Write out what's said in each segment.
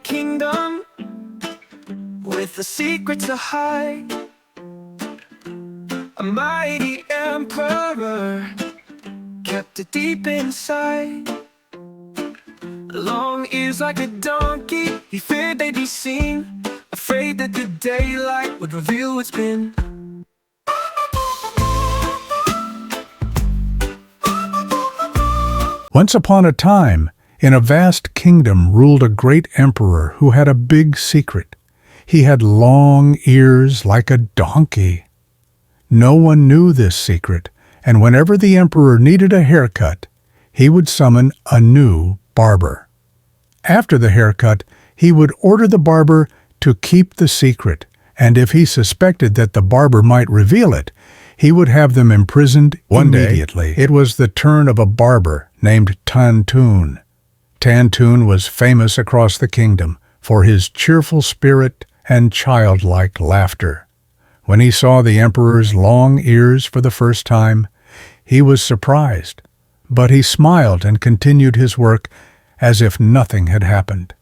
kingdom with a secret to hide. A mighty emperor kept it deep inside. Long ears like a donkey, he feared they'd be seen, afraid that the daylight would reveal what's been. Once upon a time, in a vast kingdom ruled a great emperor who had a big secret. He had long ears like a donkey. No one knew this secret, and whenever the emperor needed a haircut, he would summon a new barber. After the haircut, he would order the barber to keep the secret, and if he suspected that the barber might reveal it, he would have them imprisoned immediately. It was the turn of a barber named Tantoon. Tantoon was famous across the kingdom for his cheerful spirit and childlike laughter. When he saw the emperor's long ears for the first time, he was surprised, but he smiled and continued his work as if nothing had happened.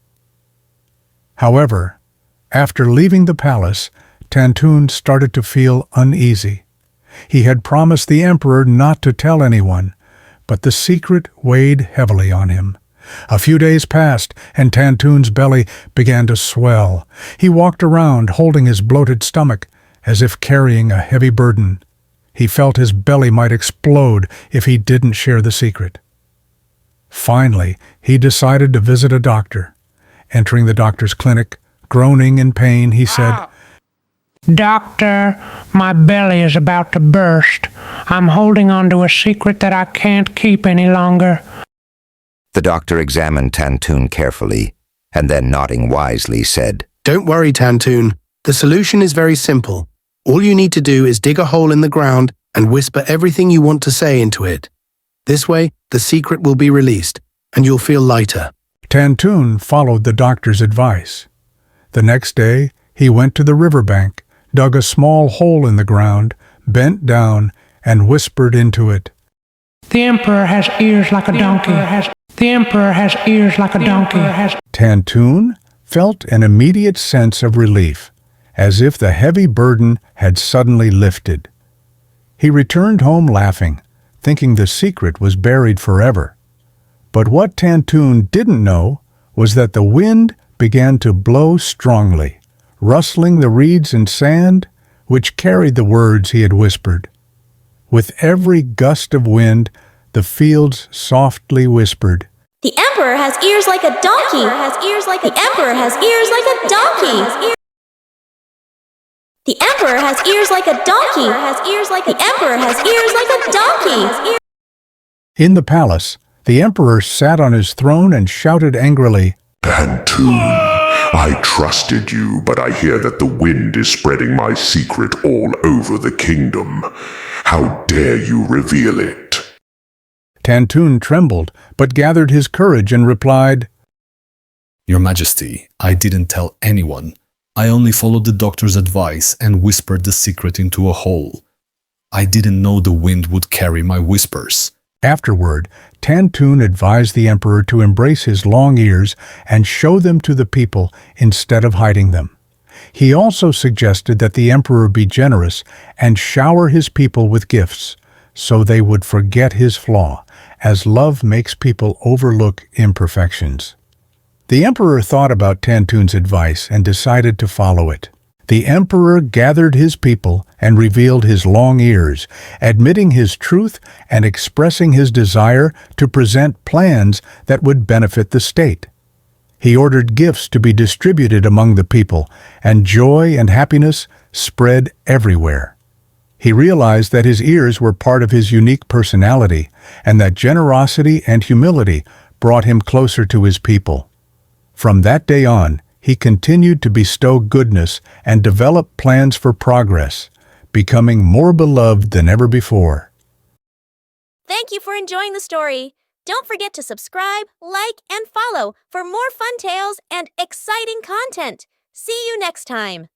However, after leaving the palace, Tantoon started to feel uneasy. He had promised the emperor not to tell anyone, but the secret weighed heavily on him. A few days passed, and Tantoon's belly began to swell. He walked around, holding his bloated stomach, as if carrying a heavy burden. He felt his belly might explode if he didn't share the secret. Finally, he decided to visit a doctor. Entering the doctor's clinic, groaning in pain, he said, "Doctor, my belly is about to burst. I'm holding on to a secret that I can't keep any longer." The doctor examined Tantoon carefully, and then nodding wisely said, "Don't worry, Tantoon. The solution is very simple. All you need to do is dig a hole in the ground and whisper everything you want to say into it. This way, the secret will be released, and you'll feel lighter." Tantoon followed the doctor's advice. The next day, he went to the riverbank, dug a small hole in the ground, bent down, and whispered into it, "The emperor has ears like a donkey. The emperor has ears like a donkey." Tantoon felt an immediate sense of relief, as if the heavy burden had suddenly lifted. He returned home laughing, thinking the secret was buried forever. But what Tantoon didn't know was that the wind began to blow strongly, rustling the reeds and sand, which carried the words he had whispered. With every gust of wind, the fields softly whispered, "The emperor has ears like a donkey. The emperor has ears like a donkey. The emperor has ears like a donkey. The emperor has ears like a donkey." In the palace, the emperor sat on his throne and shouted angrily, "Tantoon, I trusted you, but I hear that the wind is spreading my secret all over the kingdom. How dare you reveal it?" Tantoon trembled, but gathered his courage and replied, "Your Majesty, I didn't tell anyone. I only followed the doctor's advice and whispered the secret into a hole. I didn't know the wind would carry my whispers." Afterward, Tantoon advised the emperor to embrace his long ears and show them to the people instead of hiding them. He also suggested that the emperor be generous and shower his people with gifts, so they would forget his flaw, as love makes people overlook imperfections. The emperor thought about Tantoon's advice and decided to follow it. The emperor gathered his people and revealed his long ears, admitting his truth and expressing his desire to present plans that would benefit the state. He ordered gifts to be distributed among the people, and joy and happiness spread everywhere. He realized that his ears were part of his unique personality, and that generosity and humility brought him closer to his people. From that day on, he continued to bestow goodness and develop plans for progress, becoming more beloved than ever before. Thank you for enjoying the story. Don't forget to subscribe, like, and follow for more fun tales and exciting content. See you next time.